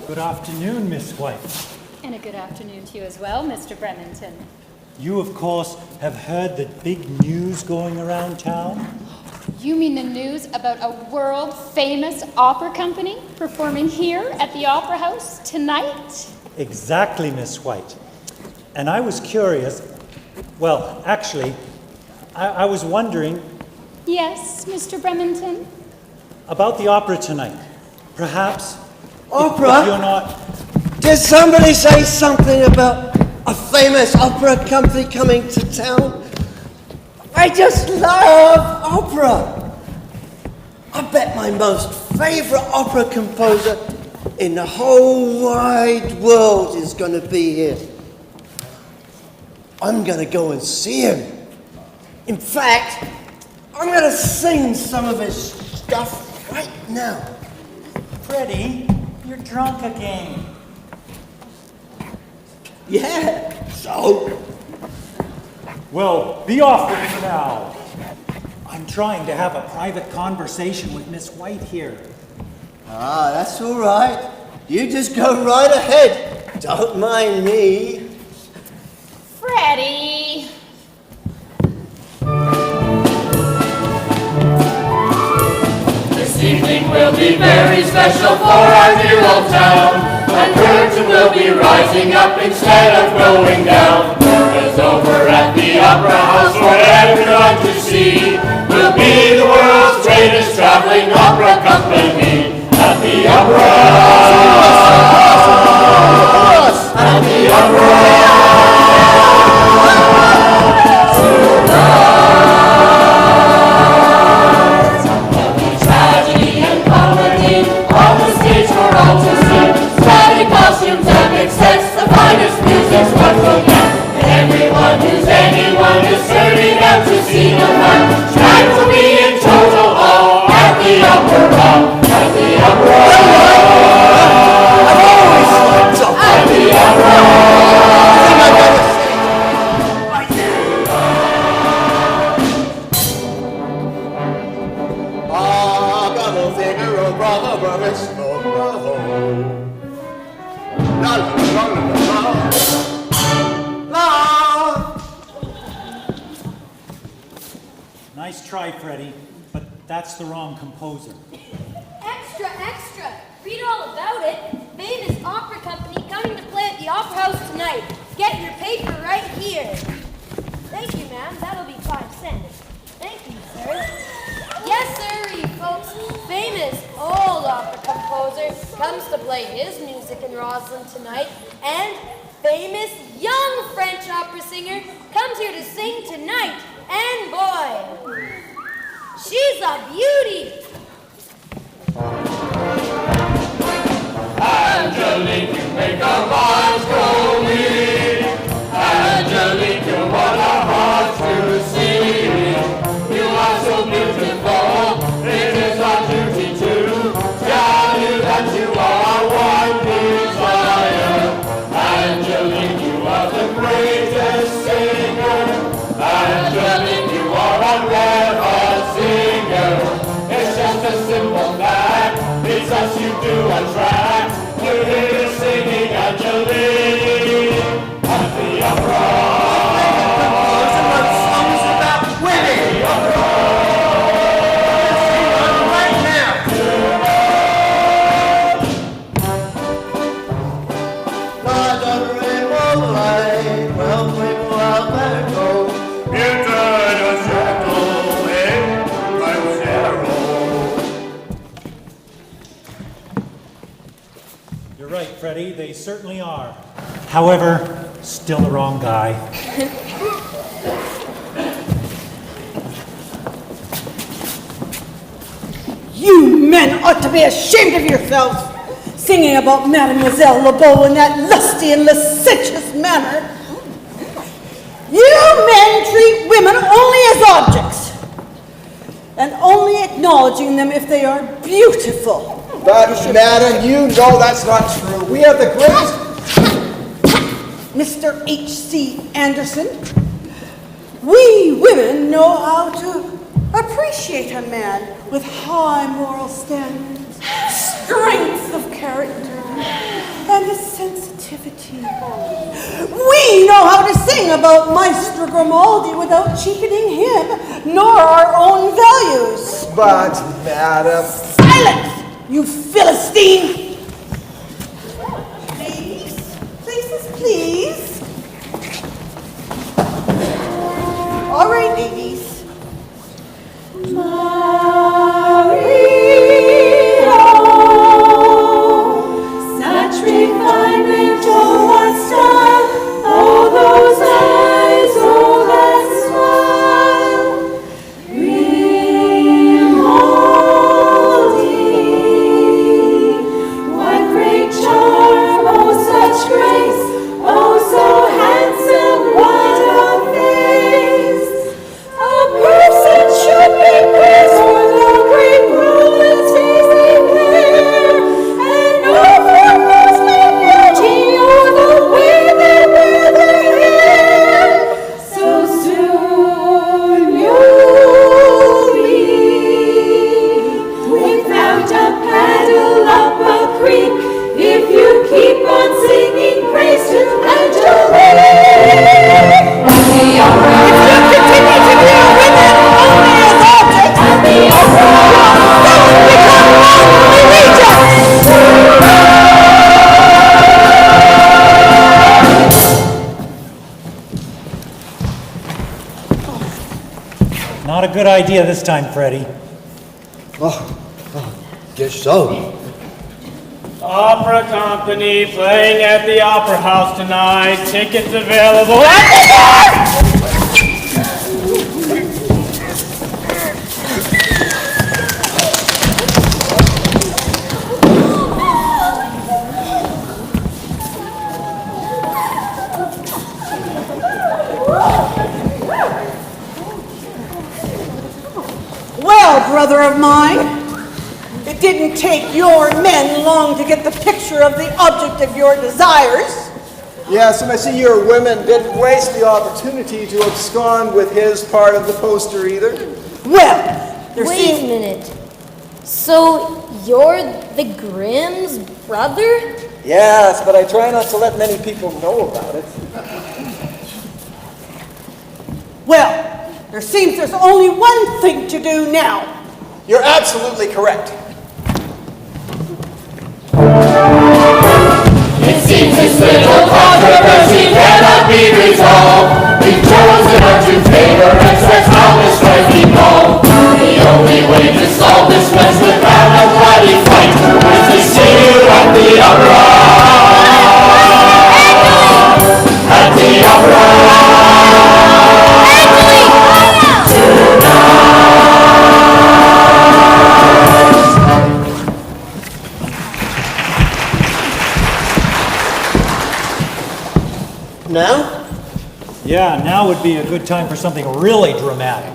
Good afternoon, Miss White. And a good afternoon to you as well, Mr. Brementon. You, of course, have heard the big news going around town? You mean the news about a world-famous opera company performing here at the Opera House tonight? Exactly, Miss White. And I was curious, well, actually, I was wondering... Yes, Mr. Brementon? About the opera tonight. Perhaps... Opera? If you're not... Did somebody say something about a famous opera company coming to town? I just love opera. I bet my most favorite opera composer in the whole wide world is going to be here. I'm going to go and see him. In fact, I'm going to sing some of his stuff right now. Freddie, you're drunk again. Yeah, so? Well, be off with it now. I'm trying to have a private conversation with Miss White here. Ah, that's all right. You just go right ahead. Don't mind me. Freddie! This evening will be very special for our dear old town. A curtain will be rising up instead of going down. As over at the Opera House for everyone to see, will be the world's greatest traveling opera company. At the Opera House! At the Opera House! Tonight! There'll be tragedy and comedy on the stage for all to see. Stylish costumes and big sets, the finest music's what we'll get. Everyone who's anyone is turning out to see the fun. Tonight will be in total awe at the Opera. At the Opera. I've always loved opera. At the Opera. Ah, bravo, Figaro, bravo, bravissimo, bravo. La la la la la la. Nice try, Freddie, but that's the wrong composer. Extra, extra! Read all about it. Famous opera company coming to play at the Opera House tonight. Get your paper right here. Thank you, ma'am. That'll be 5 cents. Thank you, sir. Yes, sir, folks. Famous old opera composer comes to play his music in Rossland tonight, and famous young French opera singer comes here to sing tonight. And boy, she's a beauty. Angelique, you make our minds go weak. Angelique, you're what our hearts to see. You are so beautiful, it is our duty to tell you that you are our one desire. Angelique, you are the greatest singer. Angelique, you are a red hot singer. It's just a simple fact, it's us you do attract. We're here singing Angelique at the Opera. Songs about women. Right now. My daughter in moonlight, well, people out there go. You turn a circle in my zero. You're right, Freddie, they certainly are. However, still the wrong guy. You men ought to be ashamed of yourselves, singing about Mademoiselle LeBeau in that lusty and licentious manner. You men treat women only as objects, and only acknowledging them if they are beautiful. But, madam, you know that's not true. We have the greatest... Mr. H.C. Anderson, we women know how to appreciate a man with high moral standards, strength of character, naivety. We know how to sing about Maestro Grimaldi without cheapening him, nor our own values. But, madam... Silence, you Philistine! Ladies, places please. All right, ladies. Such refinement, oh what style, oh those eyes, oh that smile. Grimaldi, what great charm, oh such grace, oh so handsome, what a face. A person should be praised for the great qualities they bear, and not for costly beauty or the way they wear their hair. So soon you'll be without a paddle up a creek if you keep on singing praise to Angelique. The opera. Continue to deal with it only as objects. And the opera. Not a good idea this time, Freddie. Guess so. Opera company playing at the Opera House tonight. Tickets available at Well, brother of mine, it didn't take your men long to get the picture of the object of your desires. Yes, and I see your women didn't waste the opportunity to abscond with his part of the poster either. Well, there Wait a seems... minute. So you're the Grimm's brother? Yes, but I try not to let many people know about it. Well, there seems there's only one thing to do now. You're absolutely correct. It seems this little controversy cannot be resolved. We've chosen not to favor and that's how this right we know. The only way to solve this mess without a bloody fight is to see you at the opera. At the opera. Now? Yeah, now would be a good time for something really dramatic.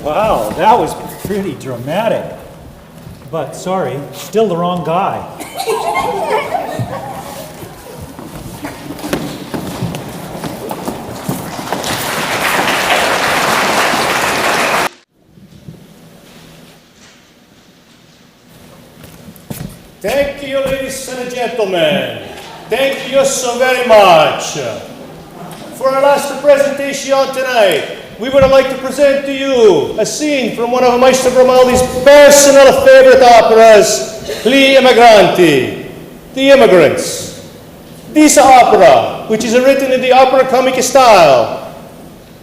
Wow, that was pretty dramatic. But sorry, still the wrong guy. Thank you, ladies and gentlemen. Thank you so very much. For our last presentation tonight, we would like to present to you a scene from one of Maestro Grimaldi's personal favorite operas, Gli Immigranti, The Immigrants. This opera, which is written in the opera comic style,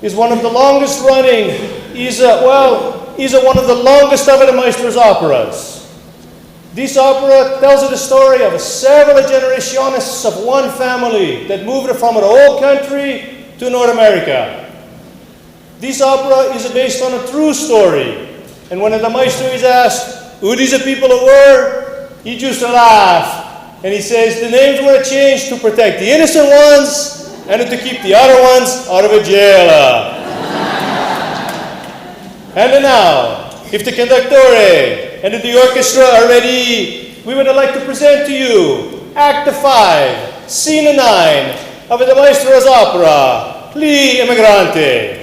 is one of the longest running, is one of the longest of the Maestro's operas. This opera tells the story of several generations of one family that moved from an old country to North America. This opera is based on a true story. And when the maestro is asked, who these people were, he just laughs. And he says the names were changed to protect the innocent ones and to keep the other ones out of a jail. And now, if the conductore and the orchestra are ready, we would like to present to you Act 5, Scene 9 of the Maestro's opera, Li Emigrante.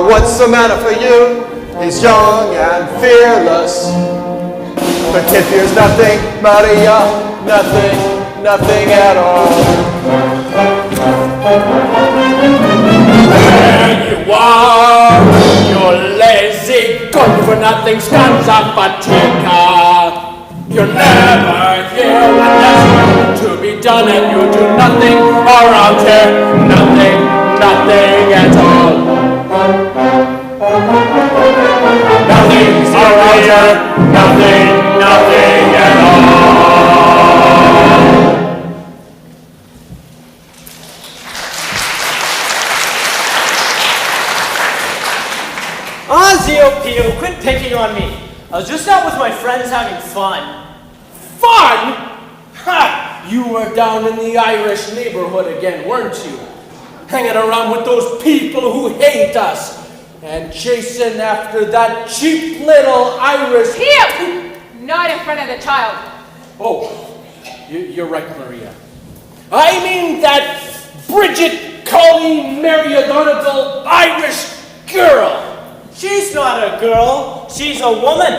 What's the matter for you? He's young and fearless. But if here's nothing, Maria, nothing at all. There you are, your lazy, good-for-nothing stanza fatica. You're never here when there's to be done, and you do nothing around here, nothing at all. Nothing's around here, nothing at all. Ozzy Pio, quit picking on me. I was just out with my friends having fun. Fun? Ha! You were down in the Irish neighborhood again, weren't you? Hanging around with those people who hate us. And chasing after that cheap little Irish... Pio! Not in front of the child. Oh, you're right, Maria. I mean that Bridget Colley Mary O'Donoghue Irish girl. She's not a girl. She's a woman.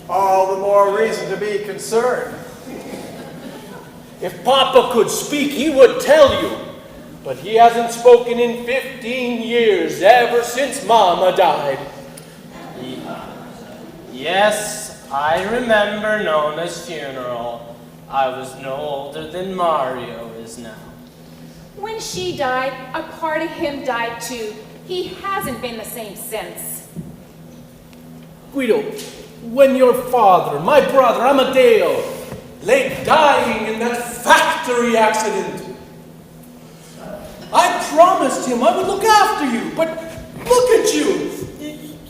All the more reason to be concerned. If Papa could speak, he would tell you. But he hasn't spoken in 15 years, ever since Mama died. Yes, I remember Nona's funeral. I was no older than Mario is now. When she died, a part of him died too. He hasn't been the same since. Guido, when your father, my brother Amadeo, lay dying in that factory accident, I promised him I would look after you, but look at you.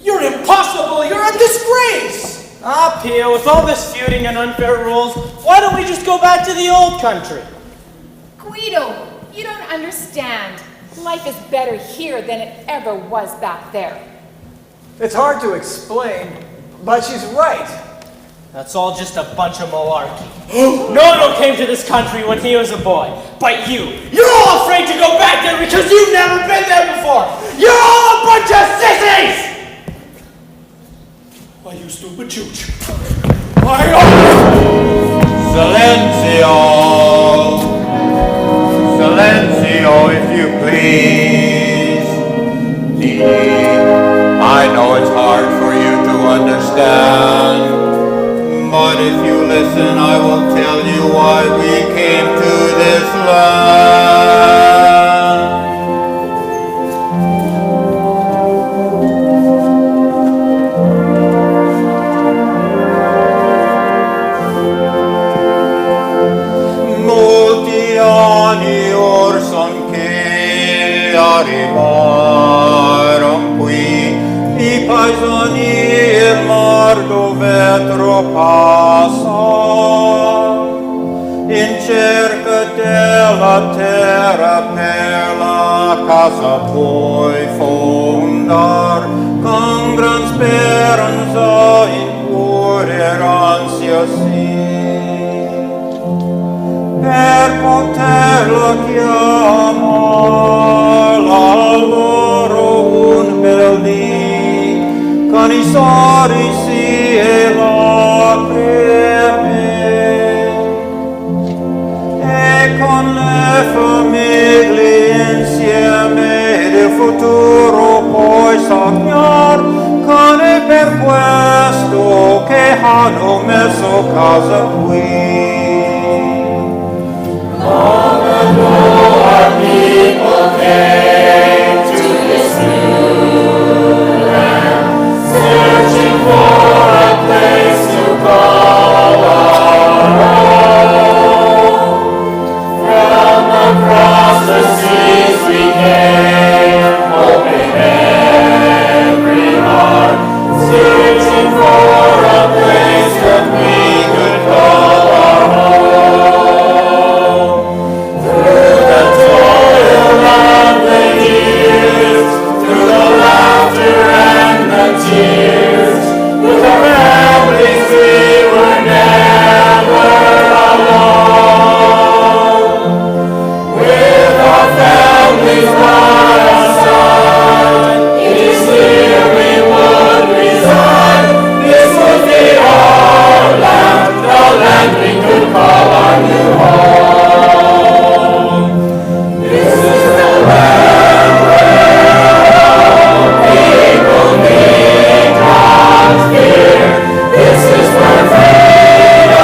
You're impossible. You're a disgrace. Ah, Pio, with all this feuding and unfair rules, why don't we just go back to the old country? Guido, you don't understand. Life is better here than it ever was back there. It's hard to explain, but she's right. That's all just a bunch of malarkey. Nono came to this country when he was a boy. But you're all afraid to go back there because you've never been there before. You're all a bunch of sissies! stupid chooch. Silenzio, Silenzio, if you please. Dee, I know it's hard for you to understand, but if you listen, I will tell you why we came to this land. Arrivarono qui i paesani il mar dove passa in cerca della terra per la casa puoi fondar con gran speranza in cuore ansia sì per poterla chiamare al loro un bel dì con i sorrisi e lacrime e con le famiglie insieme del futuro puoi sognar con è per questo che hanno messo casa qui. Long ago our people came to this new land, searching for a place to call our own. From across the seas we came, open every heart, searching for a place that we could call our home. Tears, with our families we were never alone. With our families by our side, it is here we would reside. This would be our land, the land we could call our new home. This is the land where all people meet. This is where freedom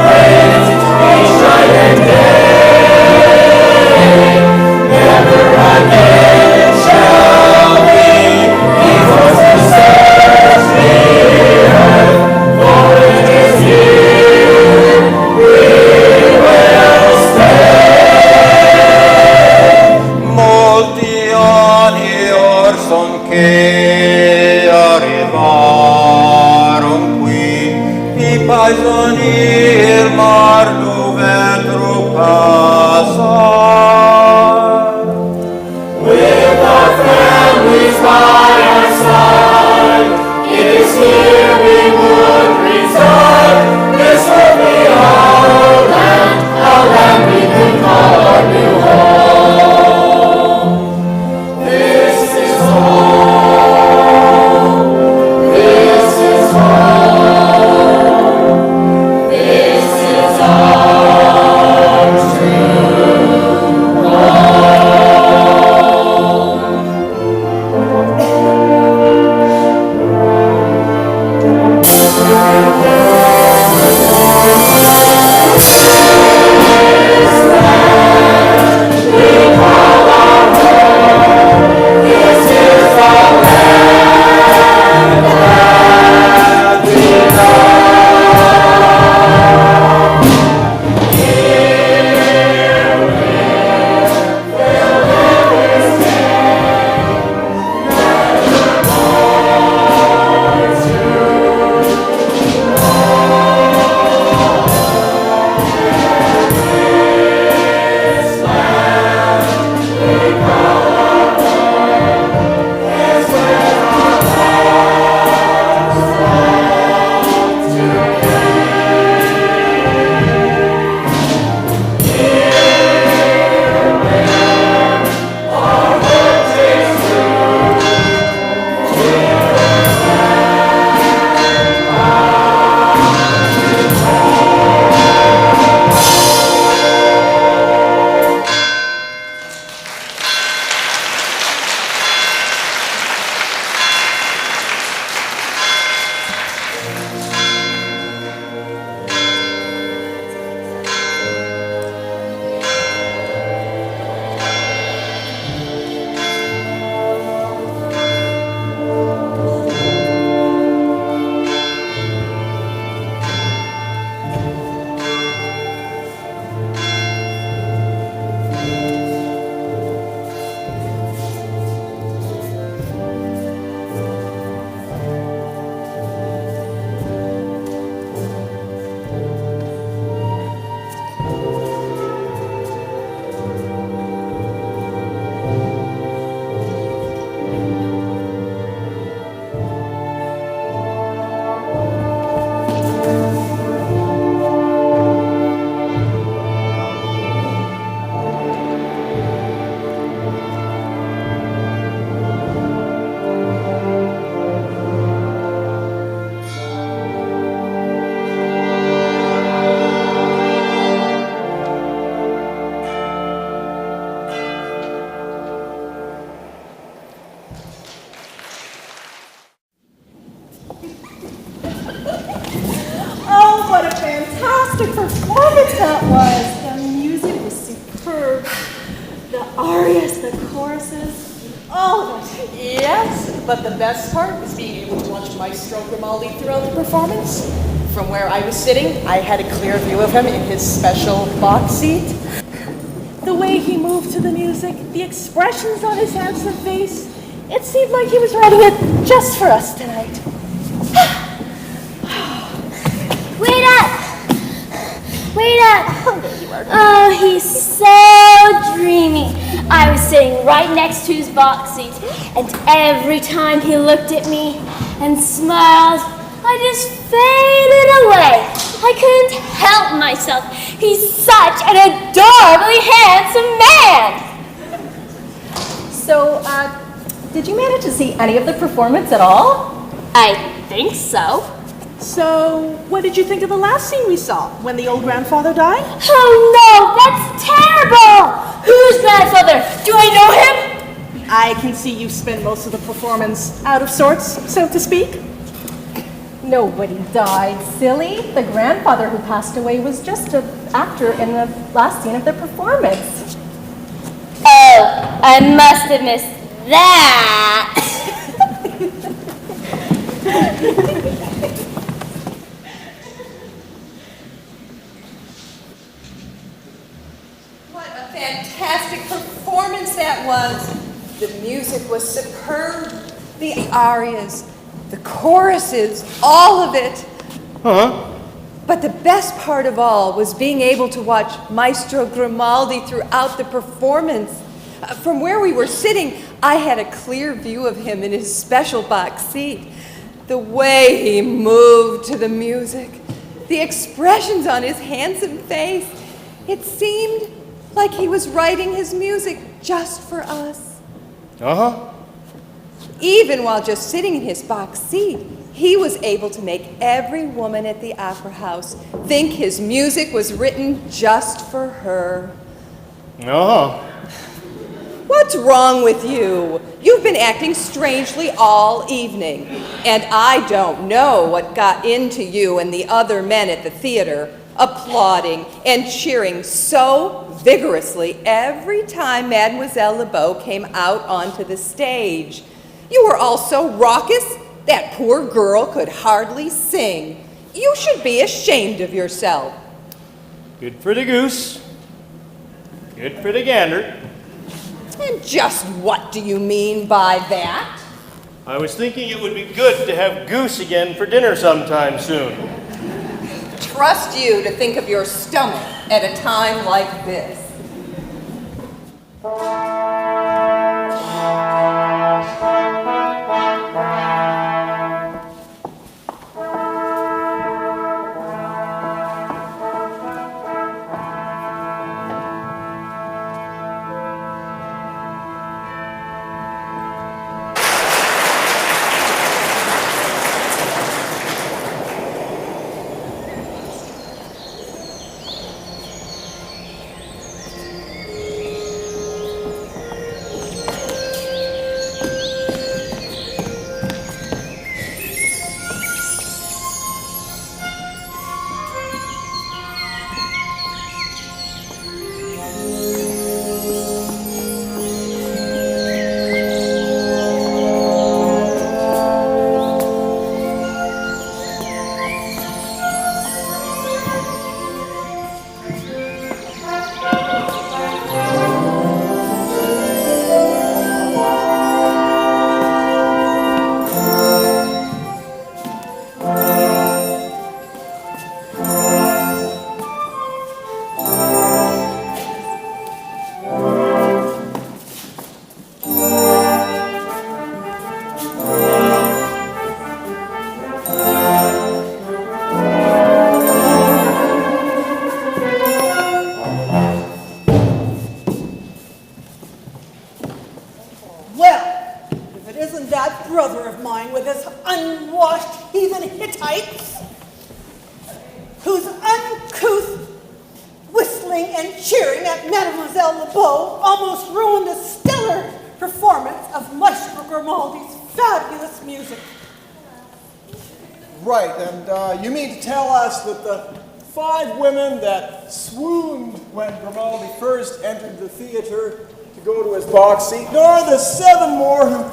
reigns each night and day. Never again shall we be forced to search the earth, for it is here we will stay. Molti anni or son che arrivaron qui i paesani il mar dove passar. With our families by our side, it is here we would reside. This will be our land we could call our new home. This is home. This is home. This is our truth. performance that was. The music was superb. The arias, the choruses, all of it. Yes, but the best part was being able to watch Maestro Grimaldi throughout the performance. From where I was sitting, I had a clear view of him in his special box seat. The way he moved to the music, the expressions on his handsome face, it seemed like he was writing it just for us tonight. Wait up! Wait up! Oh, he's so dreamy. I was sitting right next to his box seat, and every time he looked at me and smiled, I just faded away. I couldn't help myself. He's such an adorably handsome man. So, did you manage to see any of the performance at all? I think so. So, what did you think of the last scene we saw, when the old grandfather died? Oh no, that's terrible! Who's grandfather? Do I know him? I can see you spend most of the performance out of sorts, so to speak. Nobody died, silly. The grandfather who passed away was just an actor in the last scene of the performance. Oh, I must have missed that. What a fantastic performance that was. The music was superb. The arias, the choruses, all of it. But the best part of all was being able to watch Maestro Grimaldi throughout the performance. From where we were sitting, I had a clear view of him in his special box seat. The way he moved to the music, the expressions on his handsome face, it seemed like he was writing his music just for us. Even while just sitting in his box seat, he was able to make every woman at the opera house think his music was written just for her. What's wrong with you? You've been acting strangely all evening, and I don't know what got into you and the other men at the theater, applauding and cheering so vigorously every time Mademoiselle LeBeau came out onto the stage. You were all so raucous, that poor girl could hardly sing. You should be ashamed of yourself. Good for the goose. Good for the gander. And just what do you mean by that? I was thinking it would be good to have goose again for dinner sometime soon. Trust you to think of your stomach at a time like this. brother of mine with his unwashed heathen Hittites, whose uncouth whistling and cheering at Mademoiselle LeBeau almost ruined a stellar performance of Maestro Grimaldi's fabulous music. Right, and you mean to tell us that the 5 women that swooned when Grimaldi first entered the theater to go to his box seat, nor the 7 more who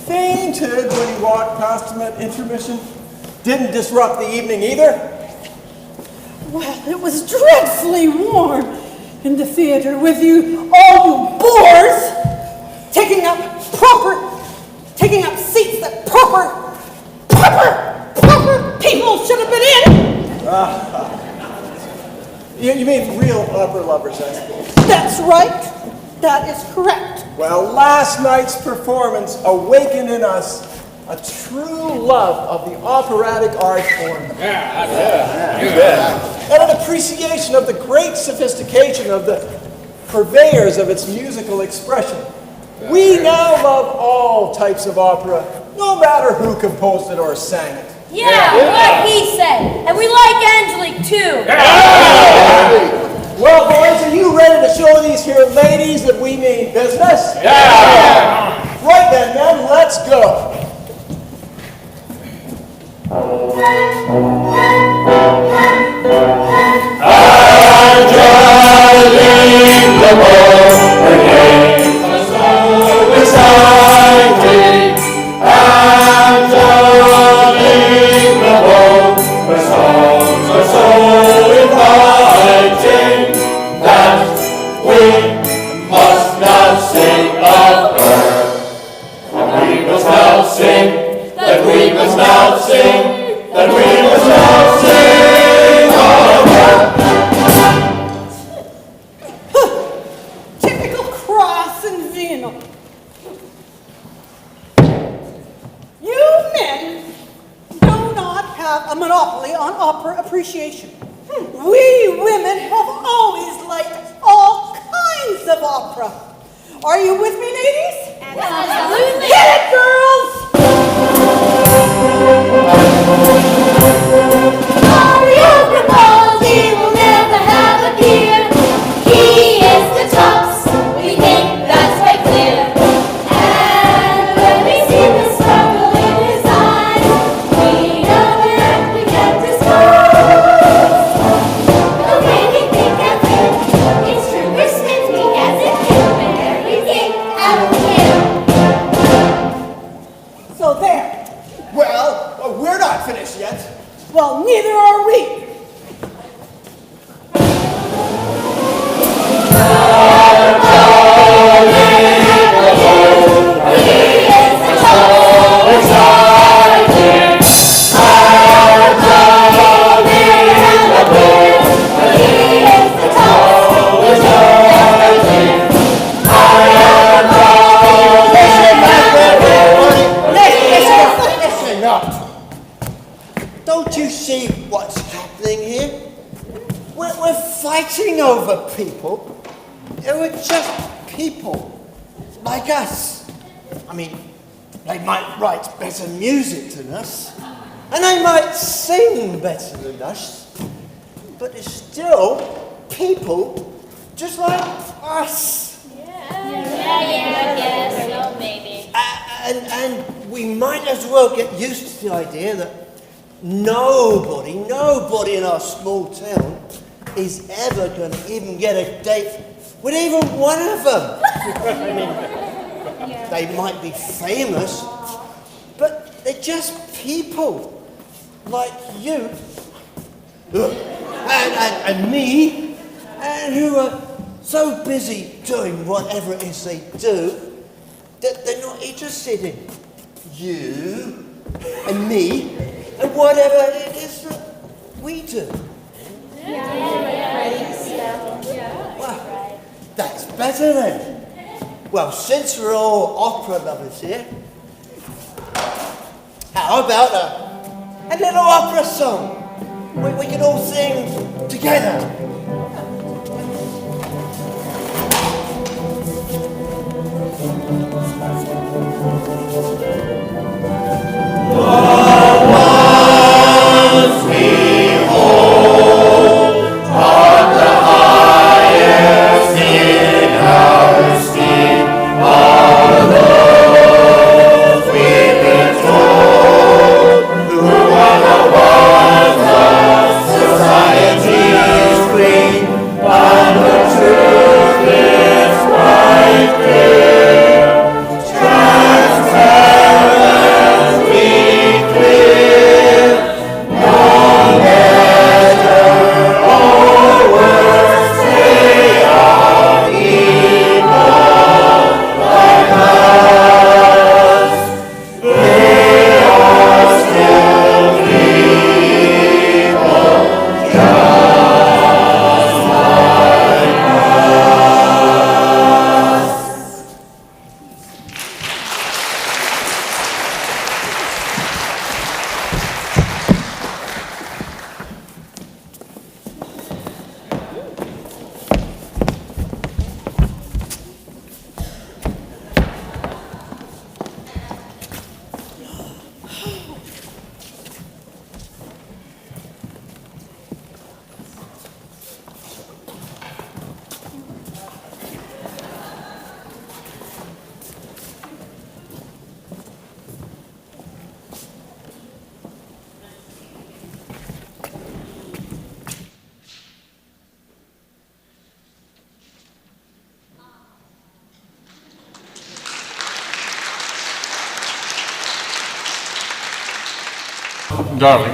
fainted when he walked past him at intermission. Didn't disrupt the evening either. Well, it was dreadfully warm in the theater with you, all you bores, taking up seats that proper people should have been in. You mean real opera lovers, I suppose. That's right. That is correct. Well, last night's performance awakened in us a true love of the operatic art form. And an appreciation of the great sophistication of the purveyors of its musical expression. We now love all types of opera, no matter who composed it or sang it. Yeah, like he said. And we like Angelique too. Well, boys, are you ready to show these here ladies that we mean business? Yeah! Right then, men, let's go. Angelique, the boy, her name was so exciting. Angelique, the boy, her songs are so inviting that we must now sing of her. And we must now sing, that we must now sing, that we must now sing of her. Typical cross and venal. You men do not have a monopoly on opera appreciation. We women have always liked all kinds of opera. Are you with me, ladies? Absolutely. Hit it, girls! Mario Grimaldi will never have a peer. He is the tops, we think that's quite clear. And when we see the sparkle in his eyes, we know that we can't disguise. The way we think of him, it's true we're smitten as if he'll bear everything out of him. So there. Well, we're not finished yet. Well, neither are we. Listen up. Don't you see what's happening here? We're fighting over people. We're just people, like us. I mean, they might write better music than us, and they might sing better than us, but they're still people just like us. I guess so, maybe. And we might as well get used to the idea that nobody in our small town is ever going to even get a date with even one of them. I mean, they might be famous, but they're just people like you and me, and who are so busy doing whatever it is they do that they're not interested in you and me and whatever it is that we do. Well, that's better then. Well, since we're all opera lovers here, how about a little opera song we can all sing together? Society Darling,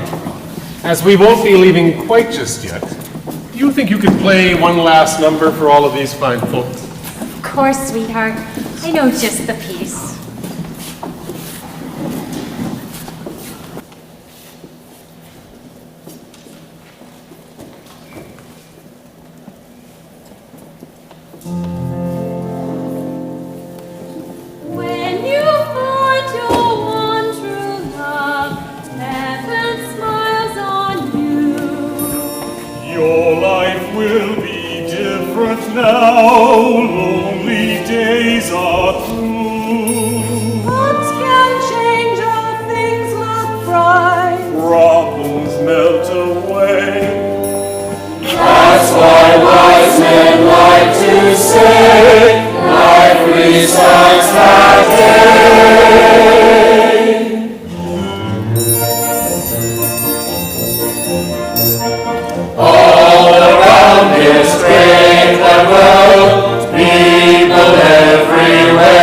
as we won't be leaving quite just yet, do you think you could play one last number for all of these fine folks? Of course, sweetheart. I know just the piece. When you find your one true love, heaven smiles on you. Your life will be different now, lonely days are through. Hearts can change, all things look bright. Problems melt away. That's why wise men like to say, life resides that day. All around this great wide world, people everywhere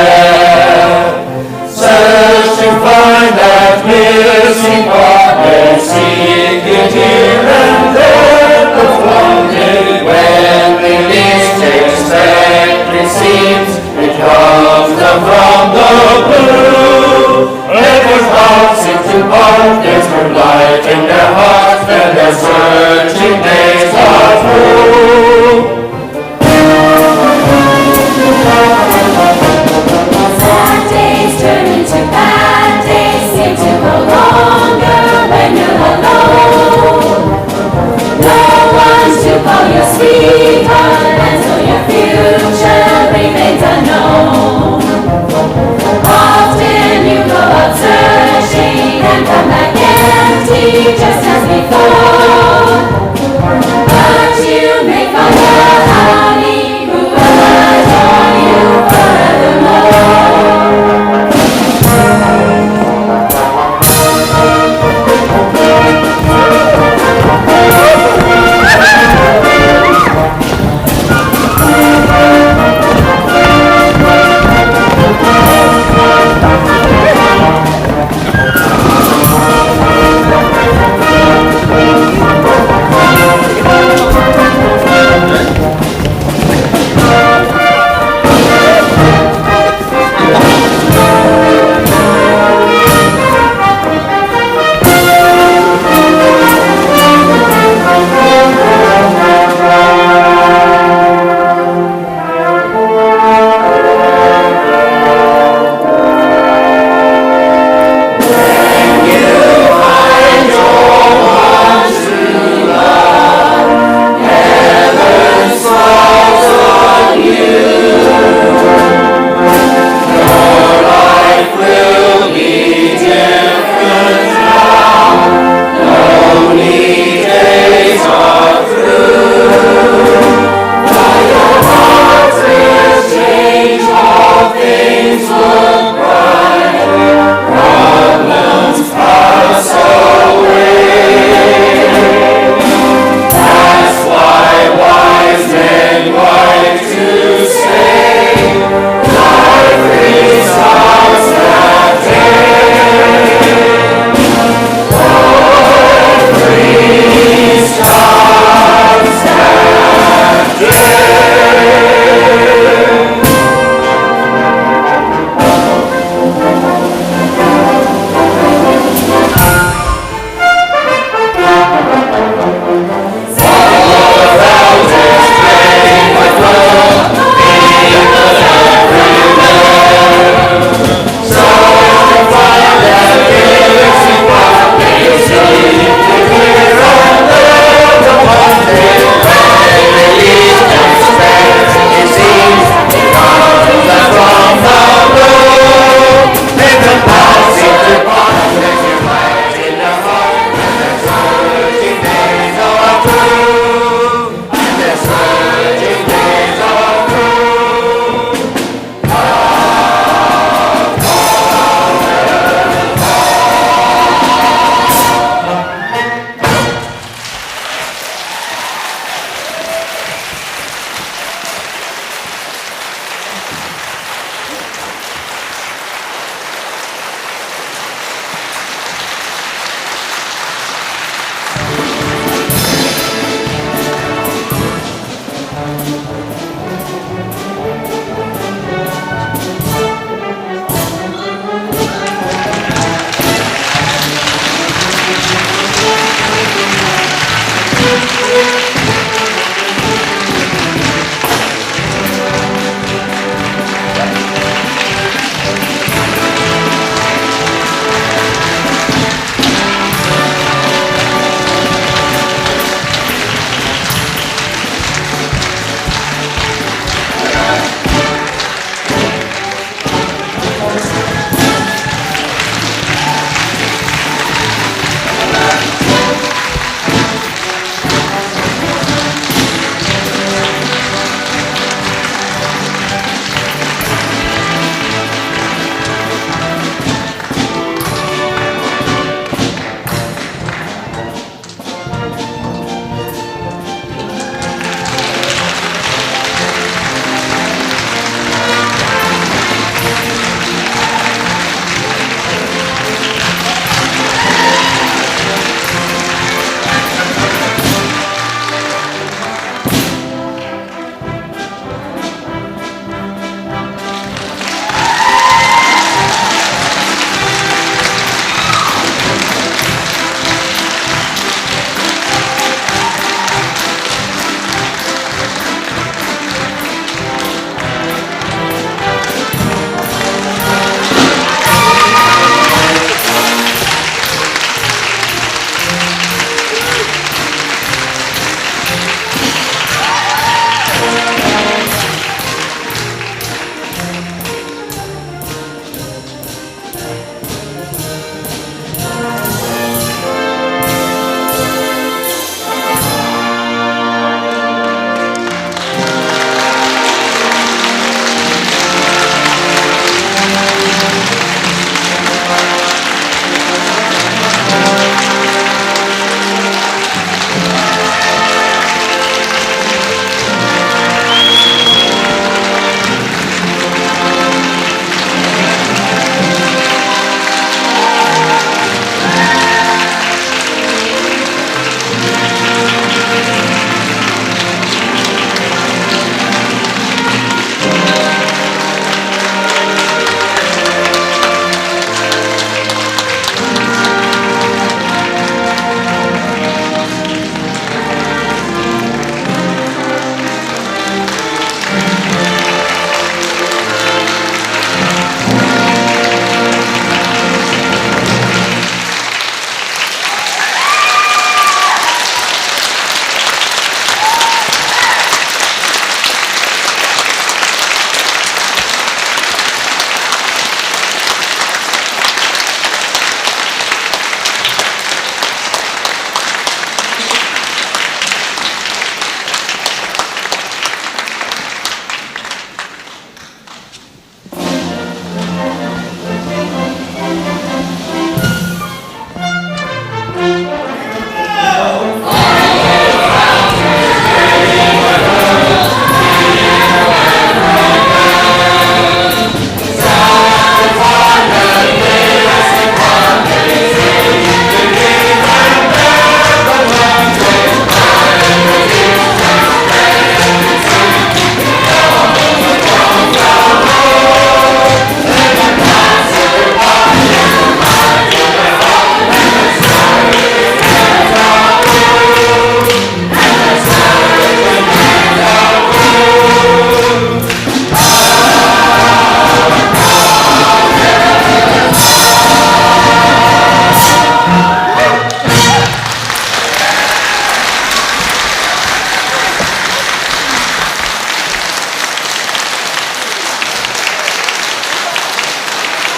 search to find that missing part. They seek it here and there, but wanted when they least expect it seems it comes down from the blue. Everyone's hearts seem to part, there's no light in their hearts, and their searching days are through. Sad days turn into bad days, seem to go longer when you're alone. No one's to call you sweetheart, and so your future remains unknown. Often you go out searching and come back empty, just as before.